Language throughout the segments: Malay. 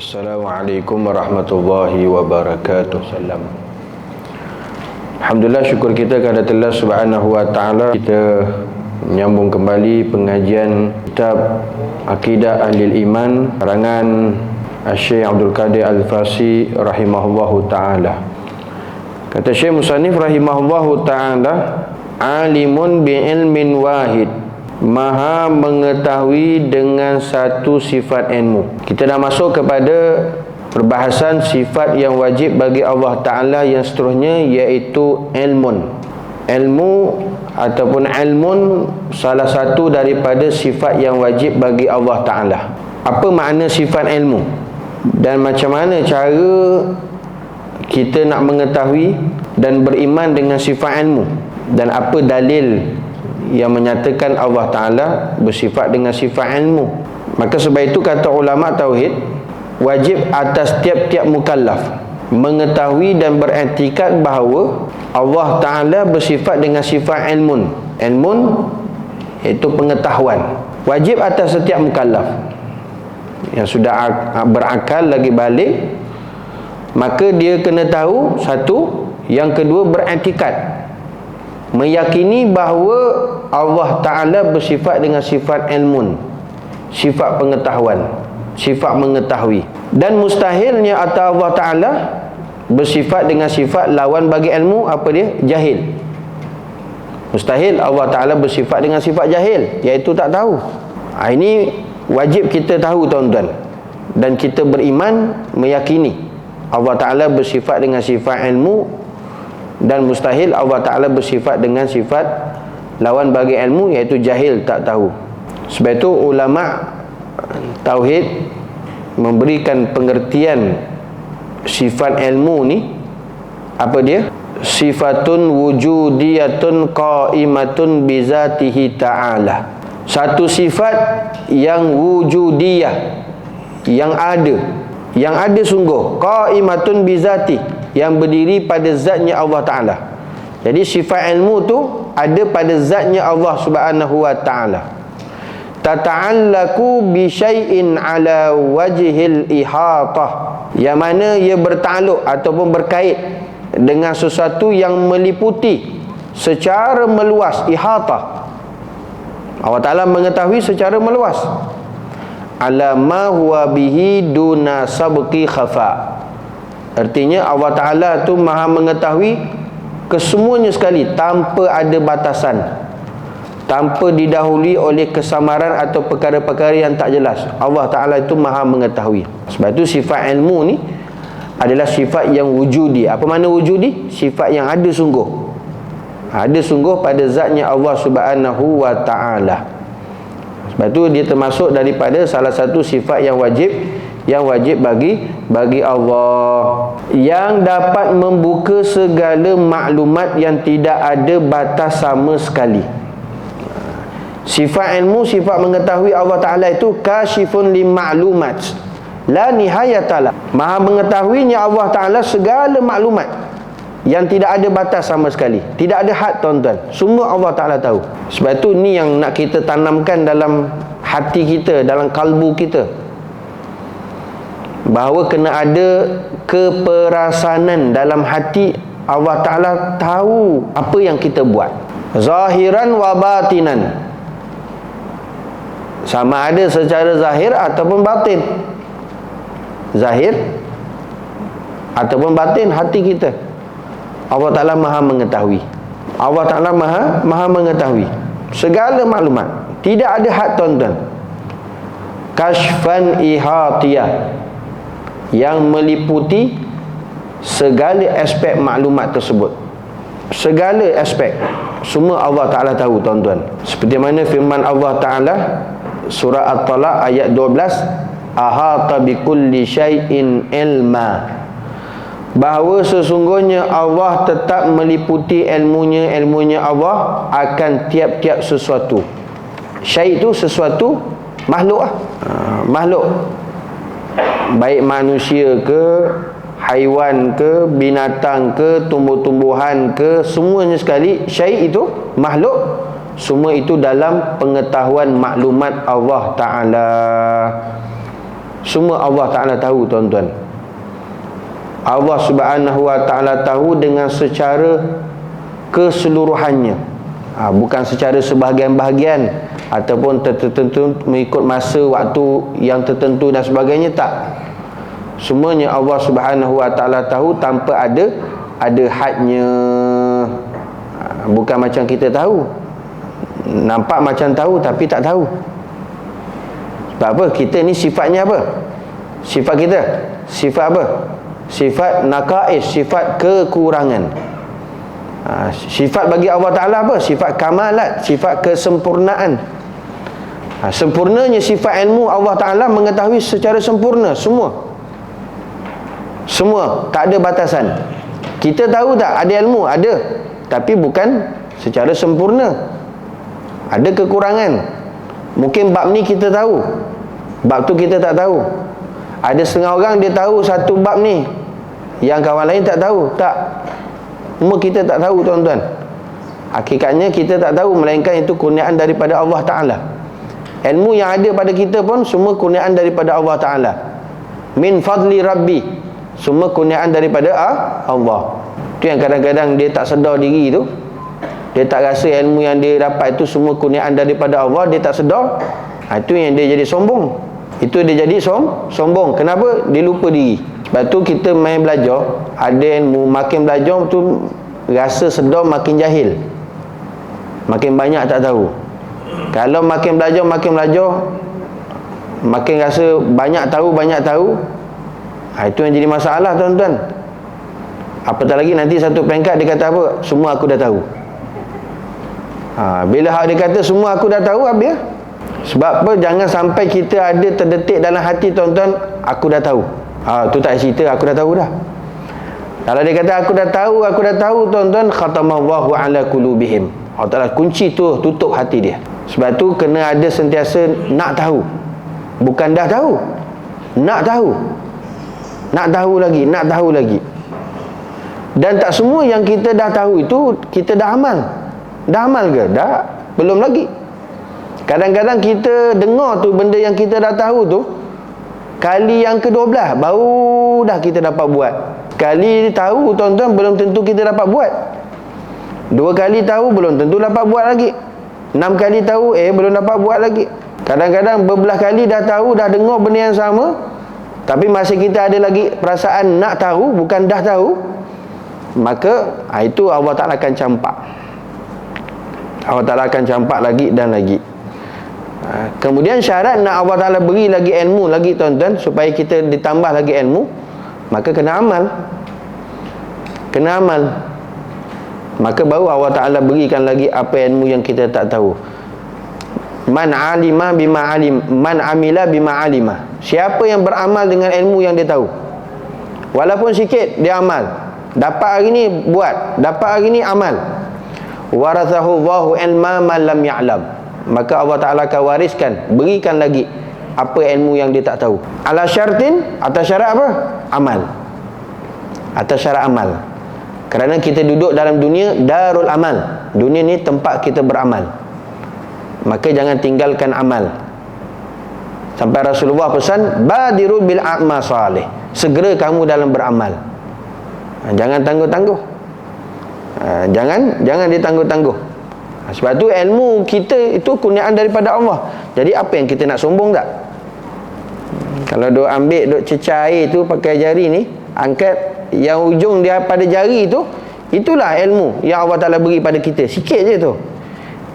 Assalamualaikum warahmatullahi wabarakatuh. Alhamdulillah, syukur kita kepada Allah Subhanahu wa taala. Kita menyambung kembali pengajian kitab Aqidah Ahlil Iman karangan Syekh Abdul Qadir Al-Fasi rahimahullahu taala. Kata Syekh Musannif rahimahullahu taala, alimun bi ilmin wahid, maha mengetahui dengan satu sifat ilmu. Kita dah masuk kepada perbahasan sifat yang wajib bagi Allah Ta'ala yang seterusnya, iaitu ilmun. Ilmu ataupun ilmun salah satu daripada sifat yang wajib bagi Allah Ta'ala. Apa makna sifat ilmu? Dan macam mana cara kita nak mengetahui dan beriman dengan sifat ilmu? Dan apa dalil yang menyatakan Allah Ta'ala bersifat dengan sifat ilmu? Maka sebab itu kata ulama tauhid, wajib atas tiap-tiap mukallaf mengetahui dan beriktikad bahawa Allah Ta'ala bersifat dengan sifat ilmun. Ilmun iaitu pengetahuan. Wajib atas setiap mukallaf yang sudah berakal lagi balik, maka dia kena tahu satu. Yang kedua, beriktikad, meyakini bahawa Allah Ta'ala bersifat dengan sifat ilmun, sifat pengetahuan, sifat mengetahui. Dan mustahilnya atas Allah Ta'ala bersifat dengan sifat lawan bagi ilmu. Apa dia? Jahil. Mustahil Allah Ta'ala bersifat dengan sifat jahil, iaitu tak tahu. Ini wajib kita tahu, tuan-tuan. Dan kita beriman, meyakini Allah Ta'ala bersifat dengan sifat ilmu, dan mustahil Allah Ta'ala bersifat dengan sifat lawan bagi ilmu, iaitu jahil, tak tahu. Sebab itu ulama tauhid memberikan pengertian sifat ilmu ni, apa dia? Sifatun wujudiyatun qaimatun bizatihi ta'ala. Satu sifat yang wujudiyah, yang ada sungguh, qaimatun bizati, yang berdiri pada zatnya Allah Ta'ala. Jadi sifat ilmu tu ada pada zatnya Allah Subhanahu wa Ta'ala. Tata'allaku bi syai'in ala wajhil ihatah, yang mana ia bertakluk ataupun berkait dengan sesuatu yang meliputi secara meluas. Ihatah, Allah Ta'ala mengetahui secara meluas. Ala ma huwa bihi duna sabqi khafa, artinya Allah Ta'ala tu maha mengetahui kesemuanya sekali, tanpa ada batasan, tanpa didahului oleh kesamaran atau perkara-perkara yang tak jelas. Allah Ta'ala itu maha mengetahui. Sebab itu sifat ilmu ni adalah sifat yang wujudi. Apa makna wujudi? Sifat yang ada sungguh. Ada sungguh pada zatnya Allah Subhanahu wa Ta'ala. Sebab itu dia termasuk daripada salah satu sifat yang wajib bagi Allah, yang dapat membuka segala maklumat yang tidak ada batas sama sekali. Sifat ilmu, sifat mengetahui Allah Ta'ala itu kasyifun li ma'lumat la nihayatalah, maha mengetahuinya Allah Ta'ala segala maklumat yang tidak ada batas sama sekali, tidak ada had, tuan-tuan. Semua Allah Ta'ala tahu. Sebab itu ni yang nak kita tanamkan dalam hati kita, dalam kalbu kita, bahawa kena ada keperasanan dalam hati. Allah Ta'ala tahu apa yang kita buat, zahiran wa batinan, sama ada secara zahir ataupun batin. Zahir ataupun batin hati kita, Allah Ta'ala maha mengetahui. Allah Ta'ala maha mengetahui segala maklumat, tidak ada had, tuan-tuan. Kashfan ihatiyah, yang meliputi segala aspek maklumat tersebut. Segala aspek, semua Allah Ta'ala tahu, tuan-tuan. Seperti mana firman Allah Ta'ala surah At-Talaq ayat 12, ahata bikulli syai'in ilma, bahawa sesungguhnya Allah tetap meliputi ilmunya Allah akan tiap-tiap sesuatu. Syai' itu sesuatu makhluk makhluk, baik manusia ke, haiwan ke, binatang ke, tumbuh-tumbuhan ke, semuanya sekali. Syai' itu makhluk, semua itu dalam pengetahuan maklumat Allah Ta'ala. Semua Allah Ta'ala tahu, tuan-tuan. Allah Subhanahu Wa Ta'ala tahu dengan secara keseluruhannya, bukan secara sebahagian-bahagian ataupun tertentu mengikut masa, waktu yang tertentu dan sebagainya. Tak. Semuanya Allah Subhanahu Wa Ta'ala tahu tanpa ada hadnya. Bukan macam kita tahu, nampak macam tahu tapi tak tahu. Sebab apa? Kita ni sifatnya apa? Sifat kita, sifat apa? Sifat naqais, sifat kekurangan. Sifat bagi Allah Ta'ala apa? Sifat kamalat, sifat kesempurnaan. Sempurnanya sifat ilmu Allah Ta'ala mengetahui secara sempurna semua. Semua, tak ada batasan. Kita tahu tak ada ilmu? Ada, tapi bukan secara sempurna. Ada kekurangan. Mungkin bab ni kita tahu, bab tu kita tak tahu. Ada setengah orang dia tahu satu bab ni, yang kawan lain tak tahu. Tak. Semua kita tak tahu, tuan-tuan. Hakikatnya kita tak tahu, melainkan itu kurniaan daripada Allah Ta'ala. Ilmu yang ada pada kita pun semua kurniaan daripada Allah Ta'ala. Min fadli Rabbi, semua kurniaan daripada Allah. Itu yang kadang-kadang dia tak sedar diri tu. Dia tak rasa ilmu yang dia dapat itu semua kurniaan daripada Allah. Dia tak sedar. Itu yang dia jadi sombong. Itu dia jadi sombong. Kenapa? Dia lupa diri. Sebab tu kita main belajar, ada ilmu, makin belajar tu rasa sedar makin jahil. Makin banyak tak tahu. Kalau makin belajar, makin rasa banyak tahu, itu yang jadi masalah, tuan-tuan. Apatah lagi nanti satu peringkat dia kata apa? Semua aku dah tahu. Bila dia kata semua aku dah tahu, habis. Sebab apa? Jangan sampai kita ada terdetik dalam hati, tuan-tuan, aku dah tahu. Tu tak cerita, aku dah tahu dah. Kalau dia kata aku dah tahu, tuan-tuan, khatamallahu ala qulubihim. Allah Ta'ala kunci tu, tutup hati dia. Sebab tu kena ada sentiasa nak tahu. Bukan dah tahu, nak tahu. Nak tahu lagi. Dan tak semua yang kita dah tahu itu kita dah amal. Dah amal ke? Dah, belum lagi. Kadang-kadang kita dengar tu benda yang kita dah tahu tu, kali yang ke-12 baru dah kita dapat buat. Kali tahu, tuan-tuan, belum tentu kita dapat buat. 2 kali tahu belum tentu dapat buat lagi. 6 kali tahu belum dapat buat lagi. Kadang-kadang berbelah kali dah tahu, dah dengar benda yang sama, tapi masih kita ada lagi perasaan nak tahu, bukan dah tahu. Maka itu Allah Ta'ala akan campak. Allah Ta'ala akan campak lagi dan lagi. Kemudian syarat nak Allah Ta'ala beri lagi ilmu lagi, tuan-tuan, supaya kita ditambah lagi ilmu, maka kena amal. Maka baru Allah Ta'ala berikan lagi apa ilmu yang kita tak tahu. Man alima bima alim, man amila bima alima. Siapa yang beramal dengan ilmu yang dia tahu, walaupun sikit dia amal. Dapat hari ni buat, dapat hari ni amal. Warathahu Allahu ilma man lam ya'lam. Maka Allah Ta'ala akan wariskan, berikan lagi apa ilmu yang dia tak tahu. Ala syartin, atas syarat apa? Amal. Atas syarat amal. Kerana kita duduk dalam dunia darul amal. Dunia ni tempat kita beramal. Maka jangan tinggalkan amal. Sampai Rasulullah pesan, badiru bil a'ma salih. Segera kamu dalam beramal. Jangan tangguh-tangguh. Jangan ditangguh-tangguh. Sebab tu ilmu kita itu kurniaan daripada Allah. Jadi apa yang kita nak sombong tak? Kalau duk ambil, duk cecah air tu pakai jari ni, angkat yang ujung dia pada jari tu, itulah ilmu yang Allah Ta'ala beri pada kita. Sikit je tu.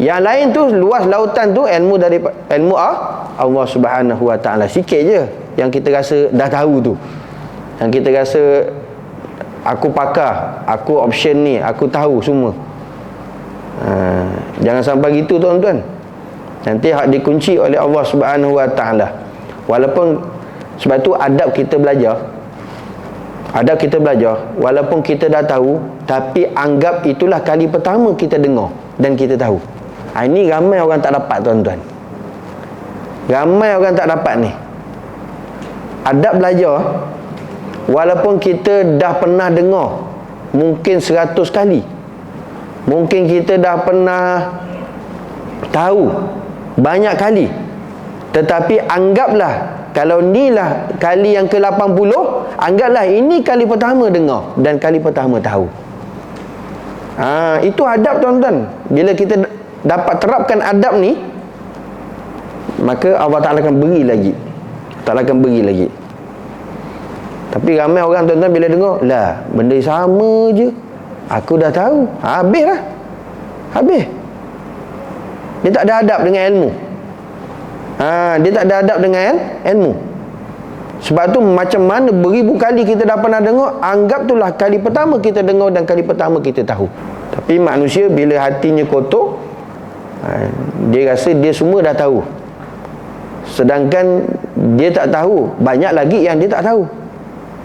Yang lain tu, luas lautan tu, ilmu Allah Subhanahu Wa Ta'ala. Sikit je yang kita rasa dah tahu tu. Yang kita rasa aku pakar, aku option ni, aku tahu semua. Jangan sampai gitu, tuan-tuan. Nanti hak dikunci oleh Allah Subhanahu Wa Ta'ala. Walaupun, sebab tu adab kita belajar, walaupun kita dah tahu, tapi anggap itulah kali pertama kita dengar dan kita tahu. Ini ramai orang tak dapat, tuan-tuan. Ramai orang tak dapat ni. Adab belajar, walaupun kita dah pernah dengar mungkin 100 kali, mungkin kita dah pernah tahu banyak kali, tetapi anggaplah kalau inilah kali yang ke-80, anggaplah ini kali pertama dengar dan kali pertama tahu. Itu adab tuan-tuan. Bila kita dapat terapkan adab ni, maka Allah Ta'ala akan beri lagi. Ta'ala akan beri lagi. Tapi ramai orang tuan-tuan bila dengar, lah benda sama je, aku dah tahu, habis lah. Habis. Dia tak ada adab dengan ilmu. Dia tak ada adab dengan ilmu. Sebab tu macam mana beribu kali kita dah pernah dengar, anggap itulah kali pertama kita dengar dan kali pertama kita tahu. Tapi manusia bila hatinya kotor, dia rasa dia semua dah tahu. Sedangkan dia tak tahu, banyak lagi yang dia tak tahu.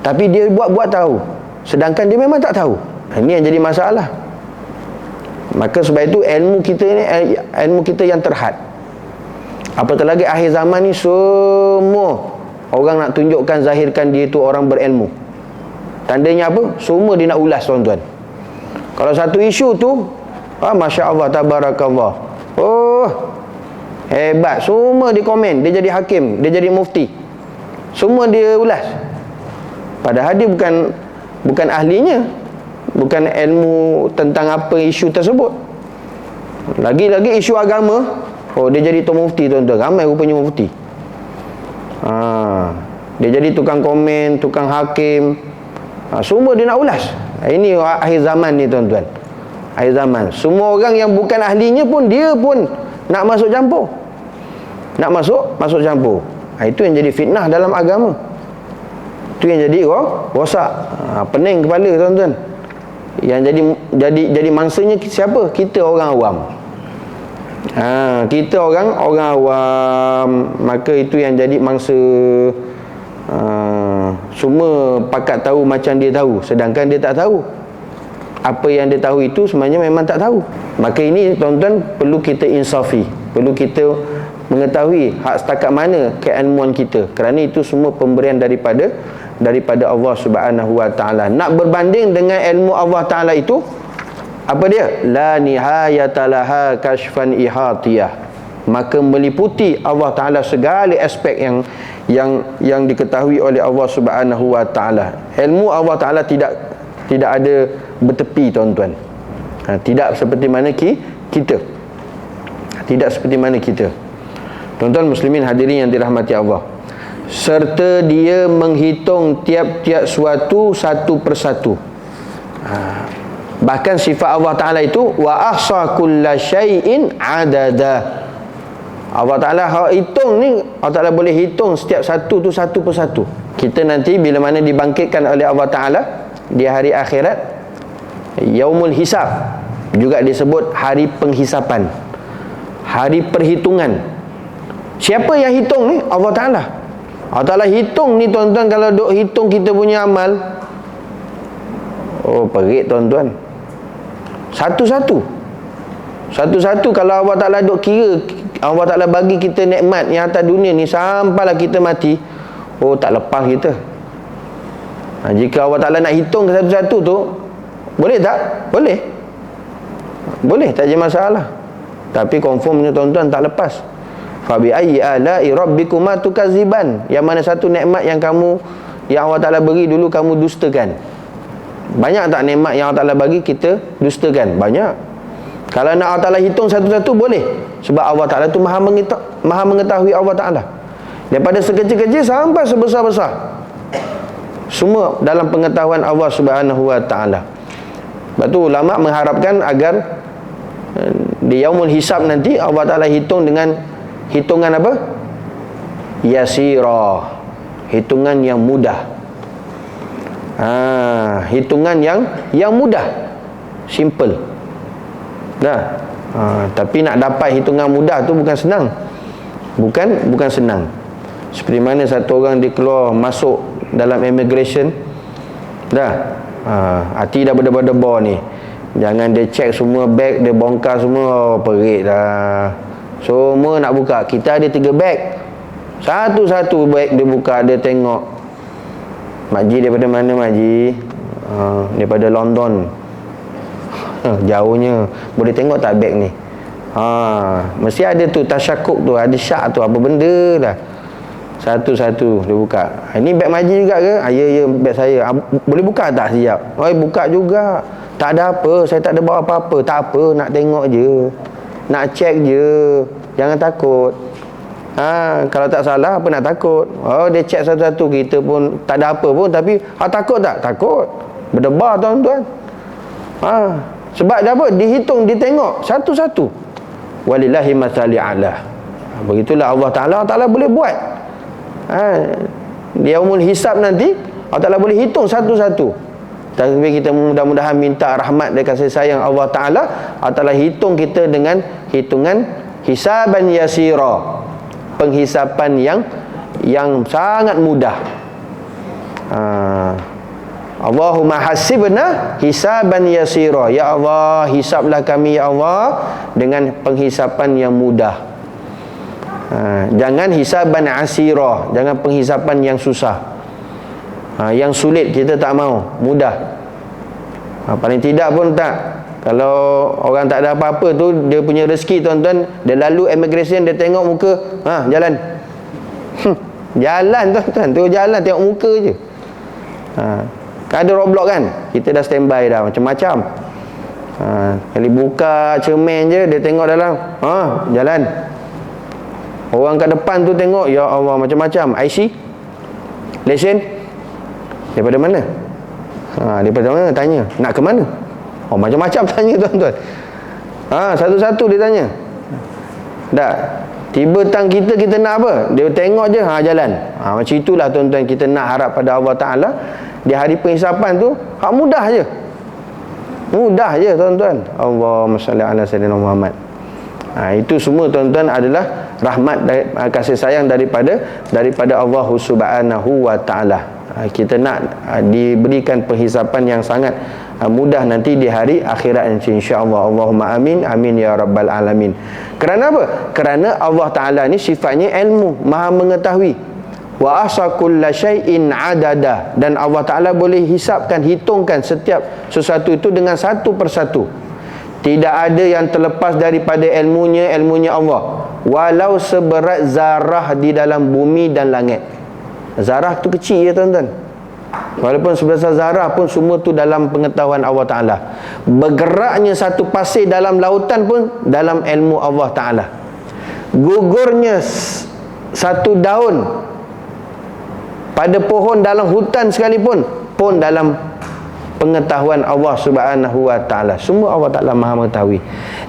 Tapi dia buat-buat tahu, sedangkan dia memang tak tahu. Ini yang jadi masalah. Maka sebab itu ilmu kita ni, ilmu kita yang terhad. Apatah lagi akhir zaman ni, semua orang nak tunjukkan, zahirkan dia tu orang berilmu. Tandanya apa? Semua dia nak ulas tuan-tuan. Kalau satu isu tu, Masya Allah, Tabarakallah, oh hebat, semua dia komen, dia jadi hakim, dia jadi mufti, semua dia ulas. Padahal dia bukan ahlinya, bukan ilmu tentang apa isu tersebut. Lagi-lagi isu agama, dia jadi tu mufti tuan-tuan. Ramai rupanya mufti. Dia jadi tukang komen, tukang hakim, semua dia nak ulas. Ini akhir zaman ni tuan-tuan. Akhir zaman. Semua orang yang bukan ahlinya pun, dia pun nak masuk campur. Nak masuk campur. Itu yang jadi fitnah dalam agama. Itu yang jadi rosak. Pening kepala tuan-tuan. Yang jadi mangsanya siapa? Kita orang awam. Kita orang awam. Maka itu yang jadi mangsa. Semua pakat tahu macam dia tahu, sedangkan dia tak tahu. Apa yang dia tahu itu sebenarnya memang tak tahu. Maka ini tuan-tuan perlu kita insafi, perlu kita mengetahui hak setakat mana keilmuan kita, kerana itu semua pemberian daripada Allah Subhanahu Wa Taala. Nak berbanding dengan ilmu Allah Taala itu, apa dia? La nihayatalaha kashfan ihatiyah. Maka meliputi Allah Taala segala aspek yang diketahui oleh Allah Subhanahu Wa Taala. Ilmu Allah Taala tidak ada bertepi tuan-tuan. Tidak seperti mana kita. Tidak seperti mana kita. Tuan-tuan muslimin hadirin yang dirahmati Allah. Serta dia menghitung tiap-tiap suatu satu persatu. Bahkan sifat Allah Ta'ala itu wa ahsa kulla syai'in adada. Allah Ta'ala hitung ni, Allah Ta'ala boleh hitung setiap satu tu satu persatu. Kita nanti bila mana dibangkitkan oleh Allah Ta'ala di hari akhirat, yaumul hisab, juga disebut hari penghisapan, hari perhitungan. Siapa yang hitung ni? Allah Ta'ala. Allah Ta'ala hitung ni tuan-tuan. Kalau duk hitung kita punya amal, perit tuan-tuan. Satu-satu kalau Allah Ta'ala duk kira, Allah Ta'ala bagi kita nikmat yang atas dunia ni sampailah kita mati, tak lepas kita. Jika Allah Ta'ala nak hitung satu-satu tu, boleh tak? Boleh, tak ada masalah. Tapi confirmnya tuan-tuan tak lepas. Fa bi ayyi ala'i rabbikuma tukadziban. Yang mana satu nikmat yang Allah Ta'ala beri dulu kamu dustakan? Banyak tak nikmat yang Allah Ta'ala bagi kita dustakan? Banyak. Kalau nak Allah Ta'ala hitung satu-satu boleh. Sebab Allah Ta'ala tu maha mengetahui Allah Ta'ala. Daripada sekecil-kecil sampai sebesar-besar, semua dalam pengetahuan Allah Subhanahu Wa Ta'ala. Sebab tu ulama mengharapkan agar di yaumul hisab nanti Allah Ta'ala hitung dengan hitungan apa? Yasira. Hitungan yang mudah. Hitungan yang mudah, simple. Tapi nak dapat hitungan mudah tu bukan senang. Bukan senang. Seperti mana satu orang dia keluar masuk dalam immigration, hati dah berdebar-debar ni. Jangan dia check semua beg, dia bongkar semua, perit dah. Semua nak buka. Kita ada 3 beg. Satu-satu beg dia buka, dia tengok. Makji daripada mana Makji? Daripada London. Jauhnya. Boleh tengok tak beg ni? Mesti ada tu tasyakuk tu, ada syak tu, apa benda dah. Satu-satu dia buka. Ini beg Maji juga ke? Ya, beg saya. Boleh buka tak? Siap. Buka juga. Tak ada apa, saya tak ada bawa apa-apa. Tak apa, nak tengok je. Nak cek je. Jangan takut. Kalau tak salah, apa nak takut? Dia cek satu-satu. Kita pun tak ada apa pun. Tapi, takut tak? Takut. Berdebar tuan-tuan. Sebab dia apa? Dihitung, ditengok satu-satu. Walillahi mathali a'la. Begitulah Allah Ta'ala boleh buat. Dia umul hisab nanti, Allah Ta'ala boleh hitung satu-satu. Tapi kita mudah-mudahan minta rahmat dan kasih sayang Allah Ta'ala. Allah Ta'ala hitung kita dengan hitungan hisaban yasira, penghisapan yang sangat mudah. Allahumma hasibna hisaban yasira. Ya Allah, hisablah kami ya Allah dengan penghisapan yang mudah. Jangan hisaban asira, jangan penghisapan yang susah. Yang sulit kita tak mau, mudah. Paling tidak pun tak. Kalau orang tak ada apa-apa tu, dia punya rezeki tuan-tuan, dia lalu immigration, dia tengok muka, jalan. Jalan tuan-tuan, tu jalan tengok muka je. Kan ada roadblock kan, kita dah standby dah macam-macam. Kali buka cermin je, dia tengok dalam, jalan. Orang kat depan tu tengok, ya Allah, macam-macam. IC, lesen, daripada mana? Daripada mana? Tanya, nak ke mana? Macam-macam tanya tuan-tuan. Satu-satu dia tanya. Tak, tiba tang kita nak apa? Dia tengok je, jalan. Macam itulah tuan-tuan, kita nak harap pada Allah Ta'ala di hari penghisapan tu, mudah je. Mudah je tuan-tuan. Allahumma salli ala sayyidina Muhammad. Itu semua tuan-tuan adalah rahmat dan kasih sayang daripada Allah Subhanahu wa Ta'ala. Kita nak diberikan penghisapan yang sangat mudah nanti di hari akhirat insya-Allah. Allahumma amin, amin ya rabbal alamin. Kerana apa? Kerana Allah Ta'ala ni sifatnya ilmu, maha mengetahui. Wa ahsa kulla syai'in adada. Dan Allah Ta'ala boleh hisapkan, hitungkan setiap sesuatu itu dengan satu persatu. Tidak ada yang terlepas daripada ilmunya Allah. Walau seberat zarah di dalam bumi dan langit. Zarah tu kecil ya tuan-tuan. Walaupun sebesar zarah pun semua tu dalam pengetahuan Allah Ta'ala. Bergeraknya satu pasir dalam lautan pun dalam ilmu Allah Ta'ala. Gugurnya satu daun pada pohon dalam hutan sekalipun pun dalam pengetahuan Allah Subhanahu wa Ta'ala. Semua Allah Ta'ala maha mengetahui.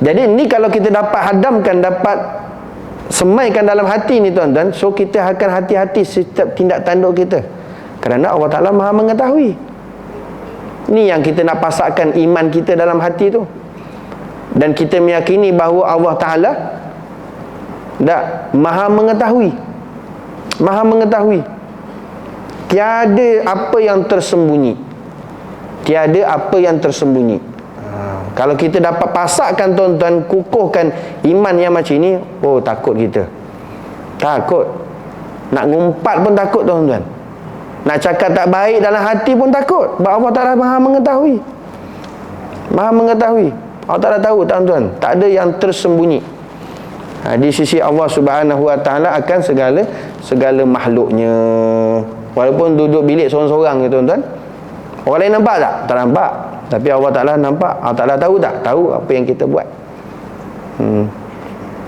Jadi ni kalau kita dapat hadamkan, dapat semaikan dalam hati ni tuan-tuan, so kita akan hati-hati setiap tindak tanduk kita, kerana Allah Ta'ala maha mengetahui. Ni yang kita nak pasakkan iman kita dalam hati tu, dan kita meyakini bahawa Allah Ta'ala maha mengetahui. Maha mengetahui. Tiada apa yang tersembunyi. Tiada apa yang tersembunyi. Kalau kita dapat pasakkan tuan-tuan, kukuhkan iman yang macam ni, takut kita. Takut. Nak ngumpat pun takut tuan-tuan. Nak cakap tak baik dalam hati pun takut. Sebab Allah Ta'ala maha mengetahui. Maha mengetahui. Allah Ta'ala tahu tuan-tuan, tak ada yang tersembunyi. Di sisi Allah Subhanahu wa Ta'ala akan segala makhluknya. Walaupun duduk bilik seorang-seorang je tuan-tuan, orang lain nampak tak? Tak nampak. Tapi Allah Ta'ala nampak. Allah Ta'ala tahu tak? Tahu apa yang kita buat.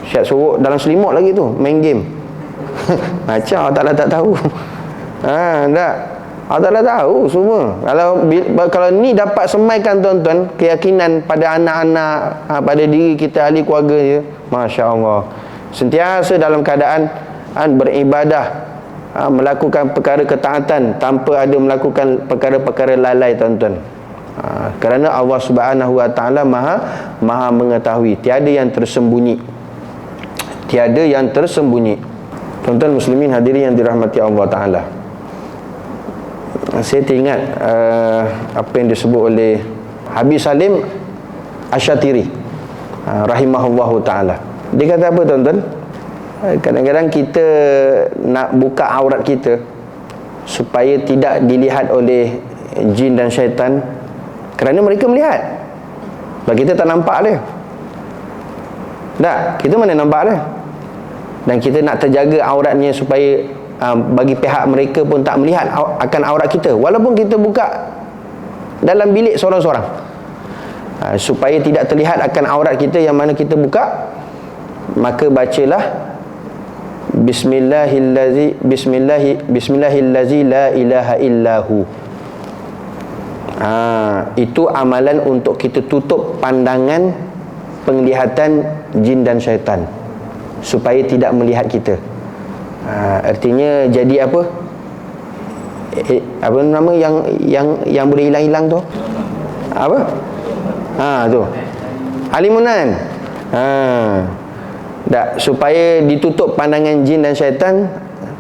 Syed suruh dalam selimut lagi tu, main game. Macam Allah Ta'ala tak tahu. Tak. Allah Ta'ala tahu semua. Kalau ni dapat semaikan tuan-tuan, keyakinan pada anak-anak, pada diri kita, ahli keluarga je, Masya Allah. Sentiasa dalam keadaan beribadah, melakukan perkara ketaatan tanpa ada melakukan perkara-perkara lalai tuan-tuan. Kerana Allah Subhanahu wa Ta'ala maha mengetahui. Tiada yang tersembunyi. Tiada yang tersembunyi. Tuan-tuan muslimin hadirin yang dirahmati Allah Ta'ala, saya teringat apa yang disebut oleh Habib Salim Asyatiri rahimahullahu ta'ala. Dia kata apa tuan-tuan? Kadang-kadang kita nak buka aurat kita supaya tidak dilihat oleh jin dan syaitan, kerana mereka melihat. Sebab kita tak nampak dia. Tak, kita mana nampak dia. Dan kita nak terjaga auratnya supaya bagi pihak mereka pun tak melihat akan aurat kita, walaupun kita buka dalam bilik seorang-seorang, supaya tidak terlihat akan aurat kita yang mana kita buka, maka bacalah Bismillahillazi la ilaha illahu. Itu amalan untuk kita tutup pandangan penglihatan jin dan syaitan, supaya tidak melihat kita. Artinya jadi apa? Apa nama yang boleh hilang-hilang tu? Apa? Tu. Alimunan. Tak, supaya ditutup pandangan jin dan syaitan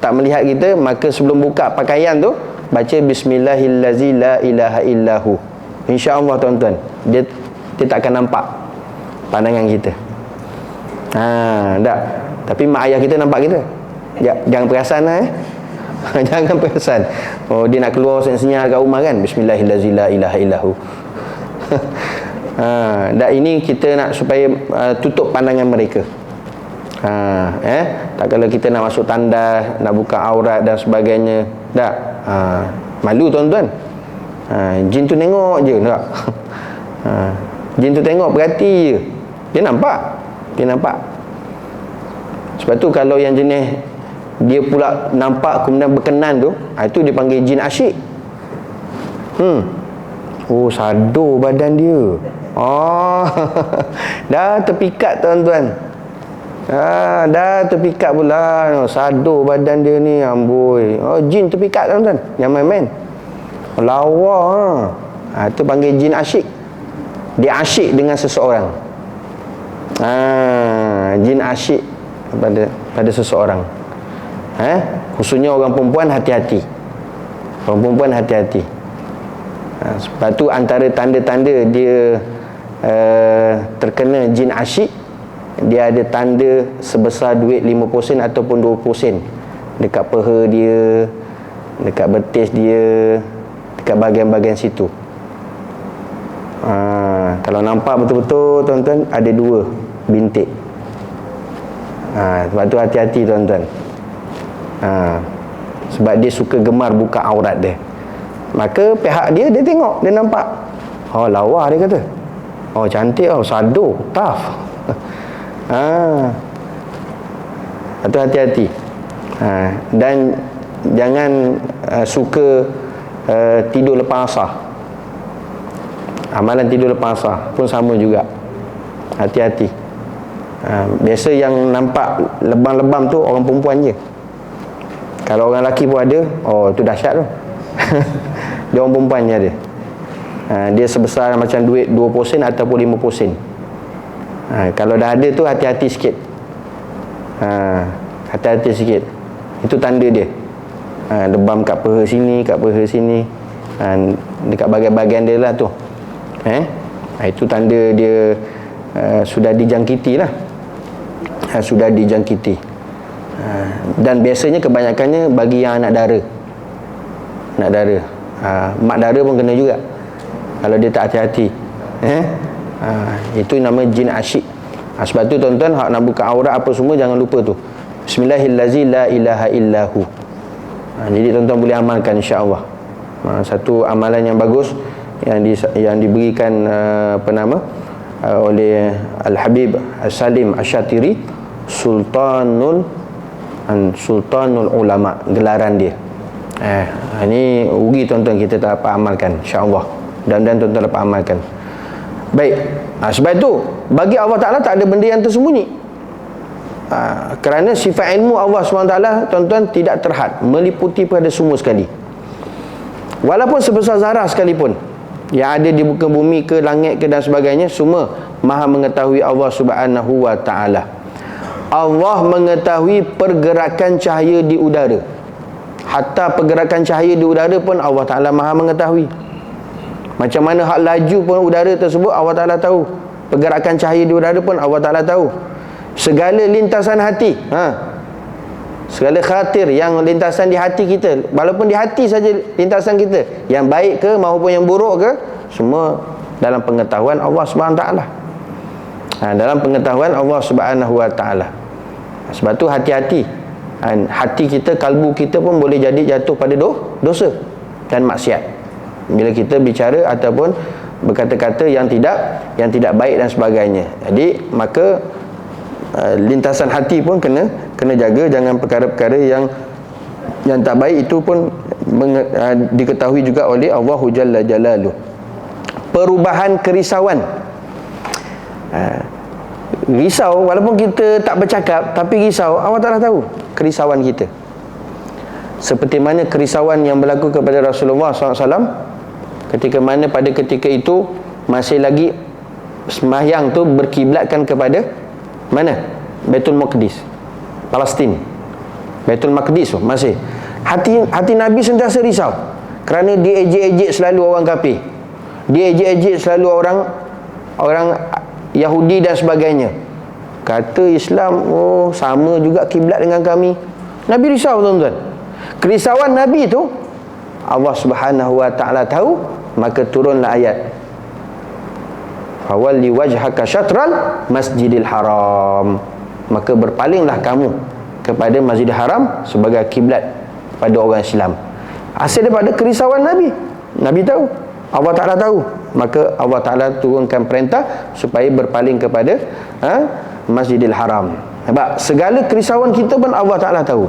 tak melihat kita, maka sebelum buka pakaian tu baca Bismillahillazi la ilaha illahu. InsyaAllah tuan-tuan, dia tak akan nampak pandangan kita. Tak. Tapi mak ayah kita nampak kita. Jangan perasan jangan perasan. Dia nak keluar senyap-senyap kat rumah kan, Bismillahillazi la ilaha illahu. Tak, ini kita nak supaya tutup pandangan mereka. Tak, kalau kita nak masuk tandas, nak buka aurat dan sebagainya, tak, malu tuan-tuan. Jin tu tengok je, tak. Jin tu tengok, perhati je, dia nampak. Sebab tu kalau yang jenis dia pula nampak kemudian berkenan tu, itu dipanggil jin asyik. Sado badan dia. Dah terpikat tuan-tuan. Dah terpikat pula. Sado badan dia ni, amboi. Jin terpikat tuan-tuan, jangan main-main. Lawa. Itu panggil jin asyik. Dia asyik dengan seseorang. Jin asyik pada seseorang. Khususnya orang perempuan, hati-hati. Orang perempuan hati-hati. Sebab tu antara tanda-tanda dia terkena jin asyik, dia ada tanda sebesar duit 50 sen ataupun 20 sen dekat peha dia, dekat betis dia, dekat bahagian-bahagian situ. Kalau nampak betul-betul tuan-tuan, ada 2 bintik. Sebab tu hati-hati tuan-tuan. Sebab dia suka gemar buka aurat dia. Maka pihak dia tengok, dia nampak, lawa dia kata, cantik, sado, tough. Itu hati-hati. Dan jangan suka tidur lepas asar. Amalan tidur lepas asar pun sama juga. Hati-hati. Biasa yang nampak lebam-lebam tu orang perempuan je. Kalau orang lelaki pun ada, tu dahsyat tu. Dia orang perempuan je ada. Dia sebesar macam duit 20 sen ataupun 50 sen. Kalau dah ada tu, hati-hati sikit. Hati-hati sikit. Itu tanda dia. Lebam kat peha sini, kat peha sini, dekat bahagian-bahagian dia lah tu. Itu tanda dia sudah dijangkiti lah. Sudah dijangkiti. Dan biasanya kebanyakannya bagi yang anak dara. Anak dara. Mak dara pun kena juga kalau dia tak hati-hati. Itu nama jin asyik. Sebab tu tuan-tuan, hak nak buka aurat apa semua, jangan lupa tu, Bismillahillazi la ilaha illahu. Jadi tuan-tuan boleh amalkan, insya-Allah. Satu amalan yang bagus yang diberikan oleh Al-Habib As-Salim Asy-Syatiri, Sultanul Ulama, gelaran dia. Ini rugi tuan-tuan kita tak dapat amalkan, insya-Allah. Dan tuan-tuan dapat amalkan. Baik. Sebab itu bagi Allah Ta'ala tak ada benda yang tersembunyi. Kerana sifat ilmu Allah SWT tuan-tuan tidak terhad, meliputi pada semua sekali. Walaupun sebesar zarah sekalipun yang ada di muka bumi ke langit ke dan sebagainya, semua Maha mengetahui Allah Subhanahu wa Ta'ala. Allah mengetahui pergerakan cahaya di udara. Hatta pergerakan cahaya di udara pun Allah Ta'ala Maha mengetahui. Macam mana hak laju pun udara tersebut Allah Ta'ala tahu. Pergerakan cahaya di udara pun Allah Ta'ala tahu. Segala lintasan hati, segala khatir yang lintasan di hati kita, walaupun di hati saja lintasan kita, yang baik ke maupun yang buruk ke, semua dalam pengetahuan Allah Subhanahu Wa Ta'ala. Dalam pengetahuan Allah Subhanahu Wa Ta'ala. Sebab tu hati-hati hati kita, kalbu kita pun boleh jadi jatuh pada dosa dan maksiat bila kita bicara ataupun berkata-kata yang tidak baik dan sebagainya. Jadi maka lintasan hati pun kena jaga, jangan perkara-perkara yang tak baik itu pun diketahui juga oleh Allahu Jalla Jalaluh. Perubahan kerisauan. Risau, walaupun kita tak bercakap tapi risau, Allah Ta'ala tahu kerisauan kita. Seperti mana kerisauan yang berlaku kepada Rasulullah SAW ketika mana pada ketika itu masih lagi sembahyang tu berkiblatkan kepada mana? Baitul Maqdis, Palestin. Baitul Maqdis tu masih. Hati Nabi sentiasa risau kerana dia ejek-ejek selalu orang kafir. Dia ejek-ejek selalu orang Yahudi dan sebagainya. Kata Islam, oh sama juga kiblat dengan kami. Nabi risau, tuan-tuan. Kerisauan Nabi tu Allah Subhanahu wa taala tahu, maka turunlah ayat. Fawalli wajhaka syatral Masjidil Haram. Maka berpalinglah kamu kepada Masjidil Haram sebagai kiblat pada orang Islam. Hasil daripada kerisauan Nabi. Nabi tahu, Allah Ta'ala tahu, maka Allah Ta'ala turunkan perintah supaya berpaling kepada Masjidil Haram. Sebab segala kerisauan kita pun Allah Ta'ala tahu.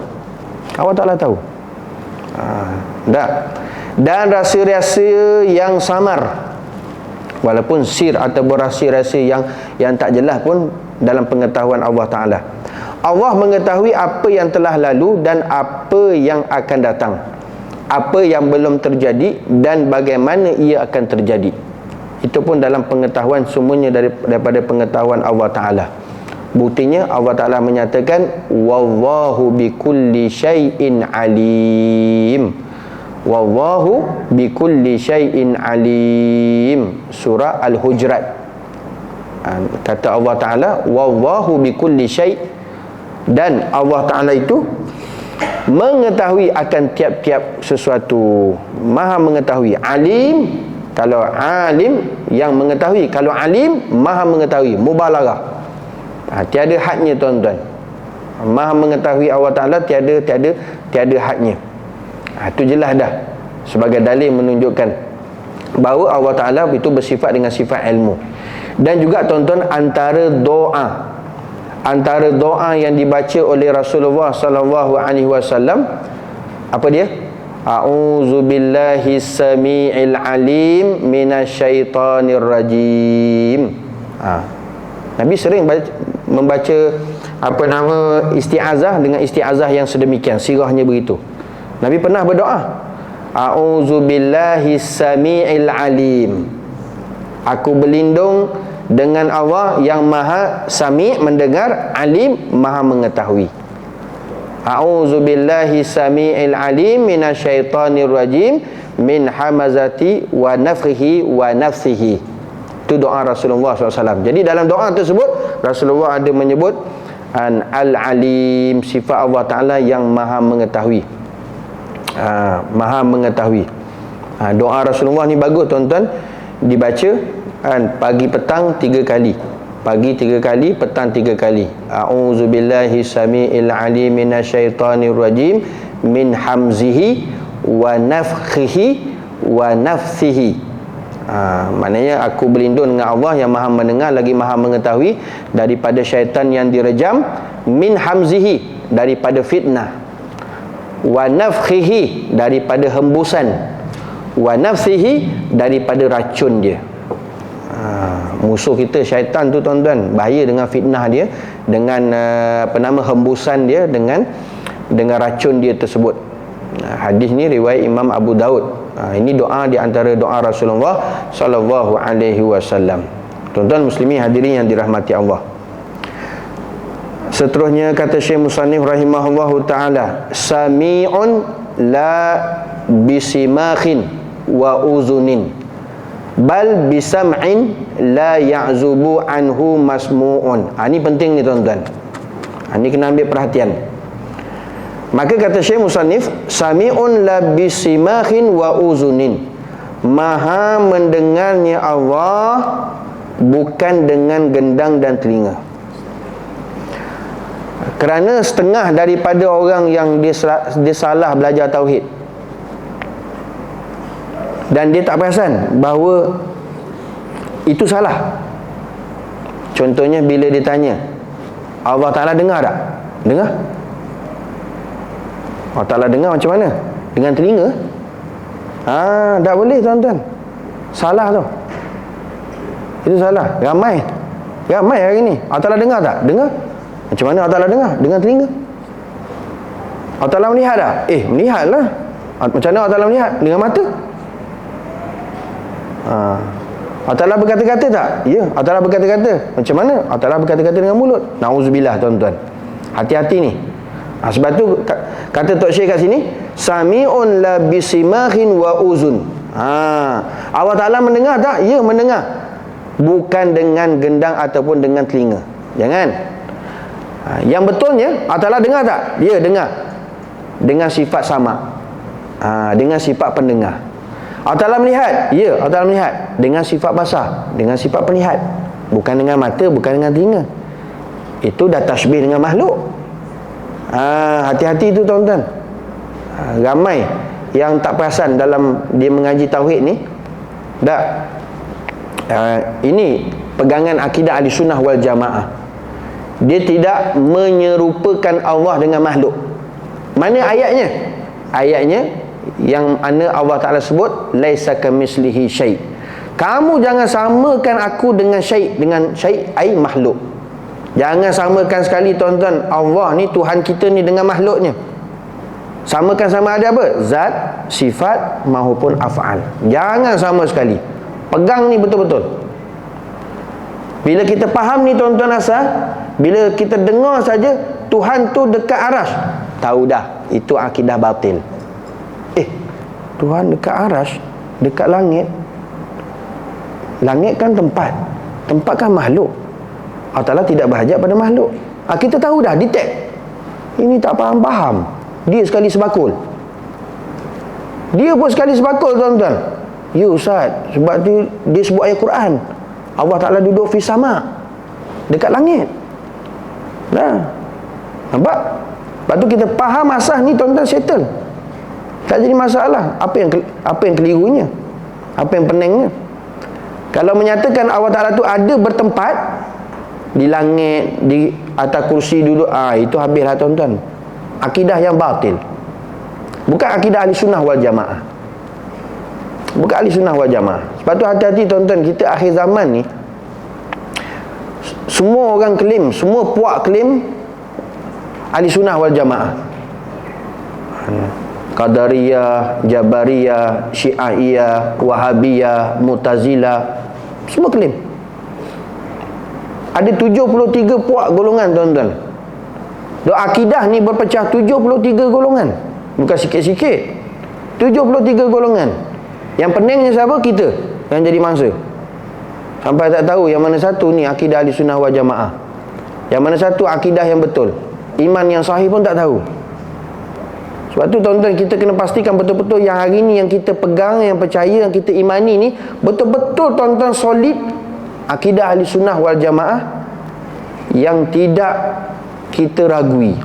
Allah Ta'ala tahu. Dan rahsia-rahsia yang samar, walaupun sir ataupun rahsia-rahsia yang tak jelas pun dalam pengetahuan Allah Ta'ala. Allah mengetahui apa yang telah lalu dan apa yang akan datang, apa yang belum terjadi dan bagaimana ia akan terjadi. Itu pun dalam pengetahuan, semuanya daripada pengetahuan Allah Ta'ala. Buktinya Allah Ta'ala menyatakan wallahu bikulli syai'in alim. Wallahu bikulli syai'in alim. Surah Al-Hujurat. Kata Allah Ta'ala wallahu bikulli syai', dan Allah Ta'ala itu mengetahui akan tiap-tiap sesuatu. Maha mengetahui. Alim, kalau alim yang mengetahui, kalau alim maha mengetahui, mubalaghah. Tiada hadnya, tuan-tuan. Maha mengetahui Allah Ta'ala tiada hadnya. Itu jelas dah sebagai dalil menunjukkan bahawa Allah Ta'ala itu bersifat dengan sifat ilmu. Dan juga, tuan-tuan, antara doa yang dibaca oleh Rasulullah sallallahu alaihi wasallam, apa dia? A'udzubillahi samii'il alim minasyaitonir rajim. Nabi sering membaca isti'azah dengan isti'azah yang sedemikian, sirahnya begitu. Nabi pernah berdoa, A'udzubillahi samii'il alim. Aku berlindung dengan Allah yang maha sami', mendengar, alim, maha mengetahui. A'udzubillahi sami'il alim minasyaitonir rajim min hamazati wa nafthihi wa nafsihi. Itu doa Rasulullah SAW. Jadi dalam doa tersebut Rasulullah ada menyebut Al-Alim, sifat Allah Ta'ala yang maha mengetahui. Maha mengetahui. Doa Rasulullah ni bagus, tuan-tuan, dibaca pagi petang 3 kali. Pagi 3 kali, petang 3 kali. A'udzubillahi samii'il alim minasyaitonir rajim min hamzihi wa nafthihi wa nafsihi. Maknanya aku berlindung dengan Allah yang maha mendengar lagi maha mengetahui daripada syaitan yang direjam, min hamzihi, daripada fitnah, wa nafthihi, daripada hembusan, wa nafsihi, daripada racun dia. Musuh kita syaitan tu, tuan-tuan, bahaya dengan fitnah dia, dengan hembusan dia, dengan racun dia tersebut. Hadis ni riwayat Imam Abu Daud. Ini doa di antara doa Rasulullah sallallahu alaihi wasallam. Tuan-tuan muslimin hadirin yang dirahmati Allah. Seterusnya kata Syekh Musannif rahimahullahu taala, sami'un la bisimakhin wa uzunin bal bisam'in la ya'zubu anhu masmu'un. Ini penting ni, tuan-tuan. Ini kena ambil perhatian. Maka kata Syekh Musannif, sami'un la bisimakhin wa uzunin, maha mendengarnya Allah bukan dengan gendang dan telinga. Kerana setengah daripada orang yang dia salah belajar tauhid, dan dia tak perasan bahawa itu salah. Contohnya bila ditanya, Allah Ta'ala dengar tak? Dengar. Allah Ta'ala dengar macam mana? Dengan telinga? Tak boleh tuan-tuan. Salah tu. Itu salah. Ramai hari ni. Allah Ta'ala dengar tak? Dengar. Macam mana Allah Ta'ala dengar? Dengan telinga. Allah Ta'ala melihat tak? Melihatlah. Macam mana Allah Ta'ala melihat? Dengan mata. Allah Ta'ala berkata-kata tak? Ya, Allah Ta'ala berkata-kata. Macam mana? Allah Ta'ala berkata-kata dengan mulut. Na'udzubillah tuan-tuan. Hati-hati ni. Sebab tu kata Tok Syekh kat sini, sami'un la bisimahin wa uzun. Allah Ta'ala mendengar tak? Ya, mendengar. Bukan dengan gendang ataupun dengan telinga. Jangan. Yang betulnya Allah Ta'ala dengar tak? Ya, dengar. Dengan sifat sama. Dengan sifat pendengar. Allah Ta'ala melihat? Ya, Allah Ta'ala melihat. Dengan sifat basar, dengan sifat penlihat. Bukan dengan mata, bukan dengan telinga. Itu dah tasbih dengan makhluk. Hati-hati tu tuan-tuan. Ramai yang tak perasan dalam dia mengaji tauhid ni. Ini pegangan akidah Ahlussunnah wal Jamaah. Dia tidak menyerupakan Allah dengan makhluk. Mana ayatnya? Ayatnya yang mana Allah Ta'ala sebut laisa kamislihi syai'. Kamu jangan samakan aku dengan syai'. Dengan syai' ai makhluk. Jangan samakan sekali tuan-tuan Allah ni, Tuhan kita ni, dengan makhluknya. Samakan sama ada apa? Zat, sifat maupun af'al. Jangan sama sekali. Pegang ni betul-betul. Bila kita faham ni tuan-tuan asal, bila kita dengar saja Tuhan tu dekat aras, tahu dah itu akidah batil. Tuhan dekat aras, dekat langit. Langit kan tempat, tempat kan makhluk. Allah Ta'ala tidak berhajat pada makhluk. Kita tahu dah, detect. Ini tak faham-faham. Dia sekali sebakul. Dia pun sekali sebakul tuan-tuan. Ya Ustaz, sebab tu dia sebut ayat Quran, Allah Ta'ala duduk fi sama, dekat langit. Nampak? Lepas tu kita faham asas ni tuan-tuan, settle. Tak jadi masalah. Apa yang kelirunya? Apa yang peningnya? Kalau menyatakan Allah Ta'ala tu ada bertempat di langit, di atas kursi duduk, itu habislah tuan-tuan. Akidah yang batil. Bukan akidah Ahlussunnah wal Jamaah. Bukan Ahlussunnah wal Jamaah. Sebab tu hati-hati tuan-tuan, kita akhir zaman ni, semua orang klaim, semua puak klaim Ahlussunnah wal Jamaah. Qadariyah, Jabariyah, Syiahiyah, Wahabiyah, Mu'tazilah, semua klaim. Ada 73 puak golongan tuan-tuan. Akidah ni berpecah 73 golongan. Bukan sikit-sikit. 73 golongan. Yang peningnya siapa? Kita yang jadi mangsa. Sampai tak tahu yang mana satu ni akidah Ahlussunnah wal Jamaah, yang mana satu akidah yang betul, iman yang sahih pun tak tahu. Sebab tu tuan-tuan, kita kena pastikan betul-betul yang hari ni yang kita pegang, yang percaya, yang kita imani ni betul-betul tuan-tuan solid akidah Ahlussunnah wal Jamaah, yang tidak kita ragui.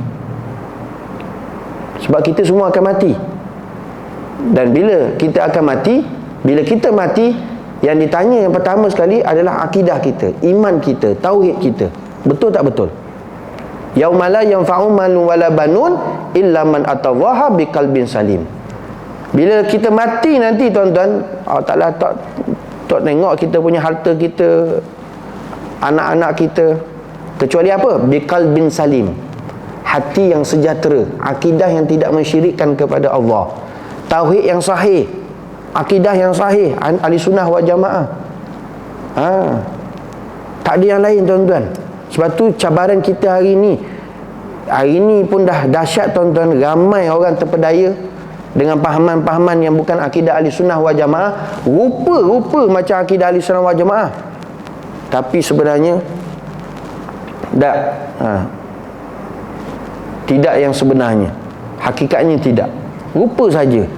Sebab kita semua akan mati. Dan bila kita akan mati, bila kita mati, yang ditanya yang pertama sekali adalah akidah kita, iman kita, tauhid kita. Betul tak betul? Yaumala yanfa'u malun wala banun illa man atallaha biqalbin salim. Bila kita mati nanti tuan-tuan, Allah Ta'ala tak tengok kita punya harta kita, anak-anak kita, kecuali apa? Biqalbin salim. Hati yang sejahtera, akidah yang tidak mensyirikkan kepada Allah, tauhid yang sahih, akidah yang sahih, Ahlussunnah wal Jamaah. Tak ada yang lain tuan-tuan. Sebab tu cabaran kita hari ni pun dah dahsyat tuan-tuan. Ramai orang terpedaya dengan pahaman-pahaman yang bukan akidah Ahlussunnah wal Jamaah, rupa-rupa macam akidah Ahlussunnah wal Jamaah, tapi sebenarnya tidak yang sebenarnya. Hakikatnya tidak. Rupa saja,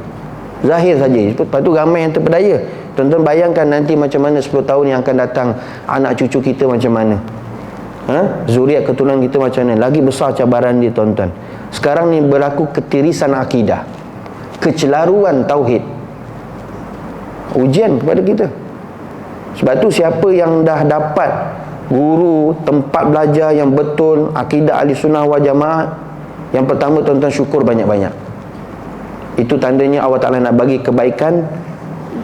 zahir saja. Lepas tu ramai yang terpedaya. Tuan-tuan bayangkan nanti macam mana 10 tahun yang akan datang, anak cucu kita macam mana. Zuriat keturunan kita macam mana? Lagi besar cabaran dia, tuan-tuan. Sekarang ni berlaku ketirisan akidah, kecelaruan tauhid. Ujian kepada kita. Sebab tu siapa yang dah dapat guru, tempat belajar yang betul, akidah ahli sunnah wal jamaah, yang pertama, tuan-tuan, syukur banyak-banyak. Itu tandanya Allah Ta'ala nak bagi kebaikan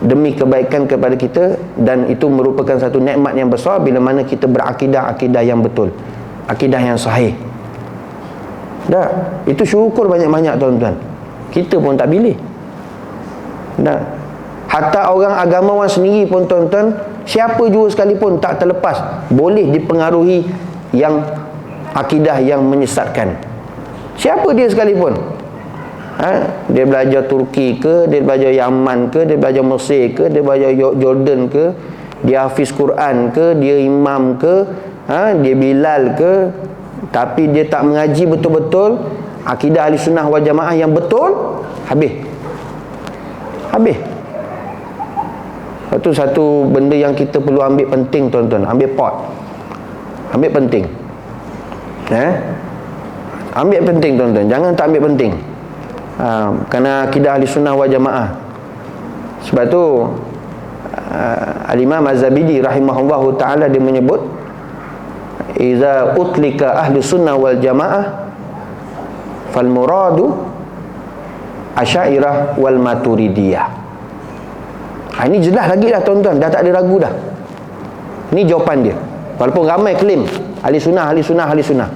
demi kebaikan kepada kita, dan itu merupakan satu nikmat yang besar bila mana kita berakidah yang betul, akidah yang sahih. Dah, itu syukur banyak-banyak, tuan-tuan. Kita pun tak pilih. Dah, hatta orang agamawan sendiri pun, tuan-tuan, siapa juga sekalipun tak terlepas boleh dipengaruhi yang akidah yang menyesatkan. Siapa dia sekalipun, dia belajar Turki ke, dia belajar Yaman ke, dia belajar Mesir ke, dia belajar Jordan ke, dia hafiz Quran ke, dia imam ke, dia Bilal ke, tapi dia tak mengaji betul-betul akidah ahli sunnah wal jamaah yang betul, habis. Itu satu benda yang kita perlu ambil penting, tuan-tuan. Ambil penting. Ambil penting, tuan-tuan. Jangan tak ambil penting. Kerana akidah ahli sunnah wal jamaah. Sebab tu Al-Imam Az-Zabidi rahimahullahu ta'ala, dia menyebut, iza utlika ahli sunnah wal jamaah fal muradu Asy'ariyah wal Maturidiyah. Ini jelas lagi dah, tuan-tuan. Dah tak ada ragu dah. Ini jawapan dia. Walaupun ramai klaim ahli sunnah.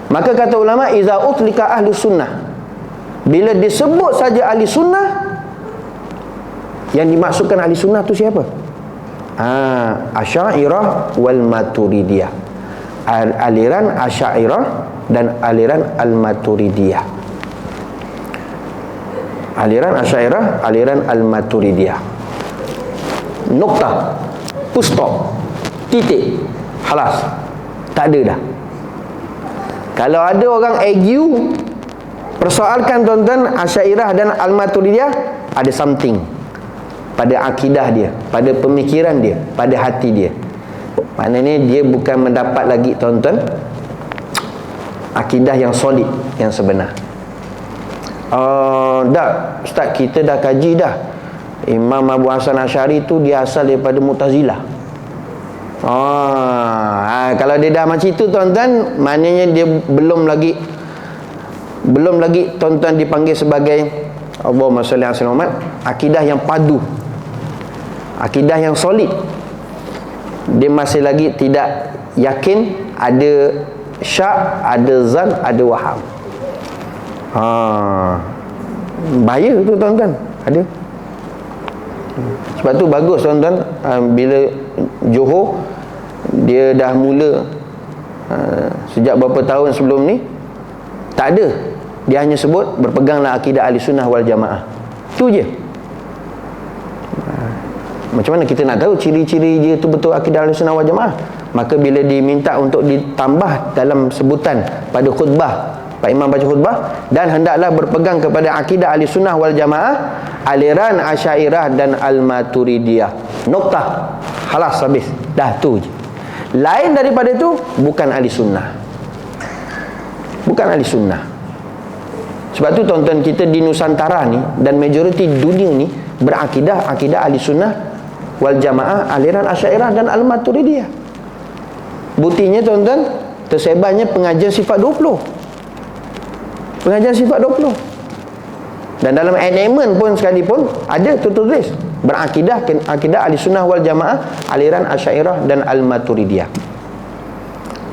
Maka kata ulama, iza utlika ahli sunnah, bila disebut saja ahli sunnah, yang dimaksudkan ahli sunnah tu siapa? Asy'ariyah wal Maturidiyah. Aliran Asy'ariyah dan aliran Al-Maturidiyah. Aliran Asy'ariyah, aliran Al-Maturidiyah. Nokta, full stop, titik, halas, tak ada dah. Kalau ada orang argue, persoalkan, tuan-tuan, Asy'ariyah dan Al-Maturidiyah, ada something pada akidah dia, pada pemikiran dia, pada hati dia. Maknanya dia bukan mendapat lagi, tuan-tuan, akidah yang solid, yang sebenar. Dah, Ustaz, kita dah kaji dah, Imam Abu Hasan Asy'ari tu dia asal daripada Mu'tazilah. Kalau dia dah macam itu, tuan-tuan, maknanya dia belum lagi, tuan-tuan, dipanggil sebagai, Allahumma shalli ala Muhammad, akidah yang padu, akidah yang solid. Dia masih lagi tidak yakin ada syak, ada zan, ada waham. Bahaya tu, tuan-tuan. Ada. Sebab tu bagus, tuan-tuan, bila Johor dia dah mula sejak beberapa tahun sebelum ni, tak ada, dia hanya sebut berpeganglah akidah ahli sunnah wal jamaah. Tu je. Macam mana kita nak tahu ciri-ciri dia tu betul akidah ahli sunnah wal jamaah? Maka bila diminta untuk ditambah dalam sebutan pada khutbah, Pak Imam baca khutbah, dan hendaklah berpegang kepada akidah ahli sunnah wal jamaah, aliran Asy'ariyah dan Al-Maturidiyah. Noktah. Halas, habis. Dah, tu je. Lain daripada itu, bukan ahli sunnah. Bukan ahli sunnah. Sebab tu, tuan-tuan, kita di Nusantara ni dan majoriti dunia ni berakidah akidah ahli sunnah wal jamaah, aliran Asy'ariyah dan Al-Maturidiyah. Buktinya, tuan-tuan, tersebarnya pengajian sifat 20. Pengajian sifat 20. Dan dalam enactment pun sekalipun ada tertulis berakidah akidah ahli sunnah wal jamaah, aliran Asy'ariyah dan Al-Maturidiyah.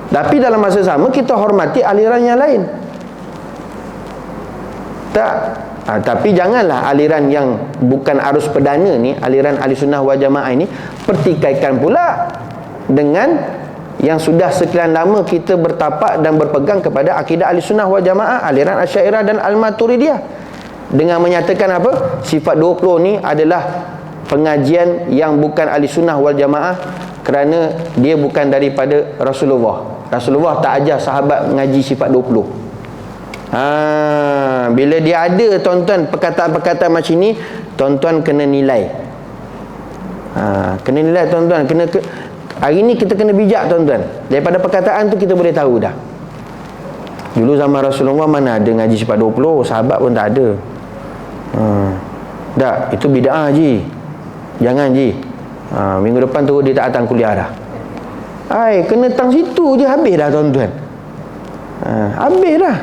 Tapi dalam masa sama kita hormati aliran yang lain. Tak. Tapi janganlah aliran yang bukan arus perdana ni, aliran ahli sunnah wal jamaah ini, pertikaikan pula dengan yang sudah sekian lama kita bertapak dan berpegang kepada akidah ahli sunnah wal jamaah, aliran Asy'ariyah dan Al-Maturidiyah, dengan menyatakan apa? Sifat 20 ni adalah pengajian yang bukan ahli sunnah wal jamaah, kerana dia bukan daripada Rasulullah. Rasulullah tak ajar sahabat mengaji sifat 20. Bila dia ada, tuan-tuan, perkataan-perkataan macam ni, tuan-tuan kena nilai. Kena nilai, tuan-tuan, kena Hari ni kita kena bijak tuan-tuan. Daripada perkataan tu kita boleh tahu dah. Dulu zaman Rasulullah mana ada ngaji sifat 20, sahabat pun tak ada. Tak, itu bid'ah ji. Jangan ji. Minggu depan tu dia tak datang kuliah dah. Kena tang situ je habis dah tuan-tuan. Habis dah.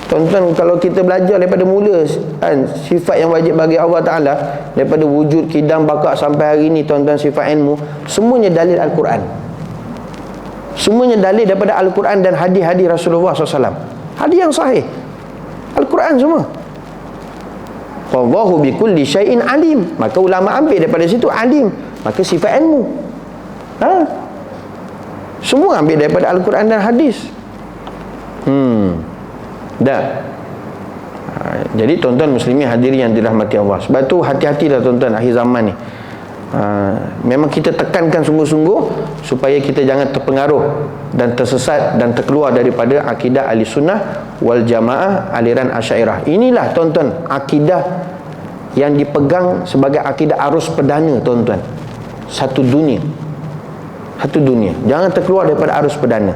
Tuan-tuan, kalau kita belajar daripada mula kan, sifat yang wajib bagi Allah Ta'ala, daripada wujud, kidam, bakat sampai hari ni tuan-tuan, sifat ilmu, semuanya dalil Al-Quran. Semuanya dalil daripada Al-Quran dan hadis-hadis Rasulullah SAW. Hadis yang sahih, Al-Quran semua. Wallahu bikulli syai'in alim. Maka ulama ambil daripada situ alim, maka sifat ilmu. Semua ambil daripada Al-Quran dan hadis. Jadi tuan-tuan muslimin hadirin yang dirahmati Allah, sebab tu hati-hatilah tuan-tuan akhir zaman ni. Memang kita tekankan sungguh-sungguh supaya kita jangan terpengaruh dan tersesat dan terkeluar daripada akidah ahli sunnah wal jamaah aliran Asy'ariyah. Inilah tuan-tuan akidah yang dipegang sebagai akidah arus perdana tuan-tuan. Satu dunia. Jangan terkeluar daripada arus perdana.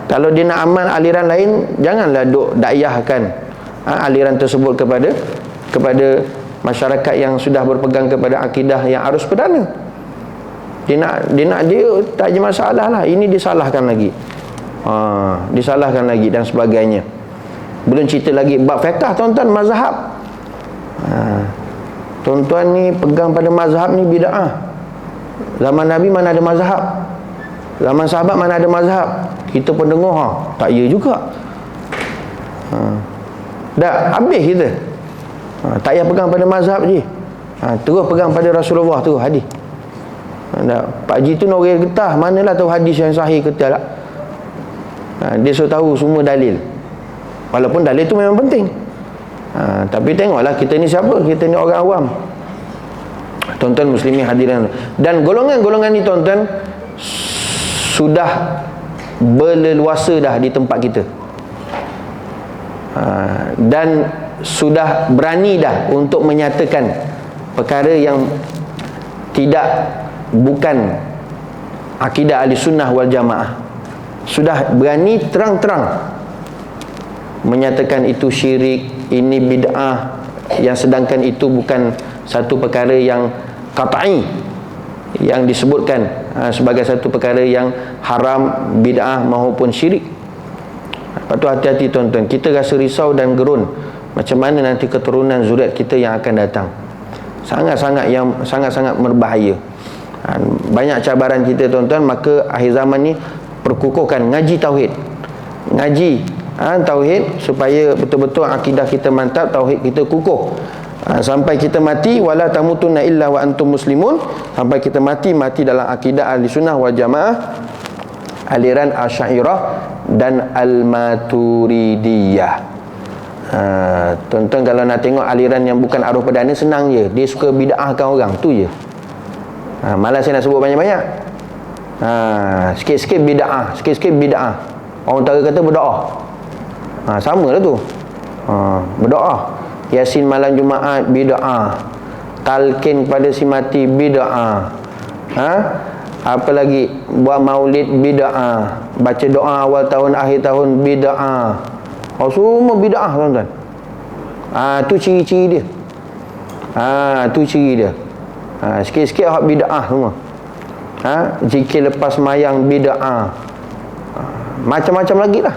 Kalau dia nak amal aliran lain, janganlah duk dakwahkan aliran tersebut kepada masyarakat yang sudah berpegang kepada akidah yang arus perdana. Dia tak ada masalah lah. Ini disalahkan lagi. Disalahkan lagi dan sebagainya. Belum cerita lagi bab fiqh tuan-tuan, mazhab. Tuan-tuan ni pegang pada mazhab ni bid'ah. Zaman Nabi mana ada mazhab? Zaman sahabat mana ada mazhab? Kita pun dengar tak ya juga. Dah habis kita. Tak payah pegang pada mazhab je. Terus pegang pada Rasulullah tu hadis. Pak Haji tu nak orang getah, manalah tahu hadis yang sahih ke tak. Dia suruh tahu semua dalil. Walaupun dalil tu memang penting. Tapi tengoklah kita ni siapa? Kita ni orang awam. Tuan-tuan muslimin hadirin. Dan golongan-golongan ni tuan-tuan sudah berleluasa dah di tempat kita. Dan sudah berani dah untuk menyatakan perkara yang bukan akidah ahli sunnah wal jamaah. Sudah berani terang-terang menyatakan itu syirik, ini bid'ah, yang sedangkan itu bukan satu perkara yang qat'i, yang disebutkan sebagai satu perkara yang haram, bid'ah maupun syirik. Lepas tu hati-hati tuan-tuan, kita rasa risau dan gerun macam mana nanti keturunan zuriat kita yang akan datang. Sangat-sangat berbahaya. Banyak cabaran kita tuan-tuan. Maka akhir zaman ni perkukuhkan ngaji tauhid, ngaji tauhid supaya betul-betul akidah kita mantap, tauhid kita kukuh. Sampai kita mati, wala tamutunna illa wa antum muslimun, sampai kita mati dalam akidah ahli sunnah wal jamaah aliran Asy'ariyah dan Al-Maturidiyah. Tuan-tuan kalau nak tengok aliran yang bukan arus perdana, senang je. Dia suka bid'ahkan orang, tu je. Malas saya nak sebut banyak-banyak. Sikit-sikit bid'ah. Orang utara kata berdoa. Sama lah tu. Berdoa. Yasin malam Jumaat bid'ah. Talqin kepada si mati bid'ah. Apa lagi? Buat maulid bid'ah. Baca doa awal tahun akhir tahun bid'ah. Semua bid'ah tuan-tuan. Tu ciri-ciri dia. Tu ciri dia. Sikit-sikit hak bid'ah semua. Zikir lepas mayang bid'ah. Macam-macam lagi lah.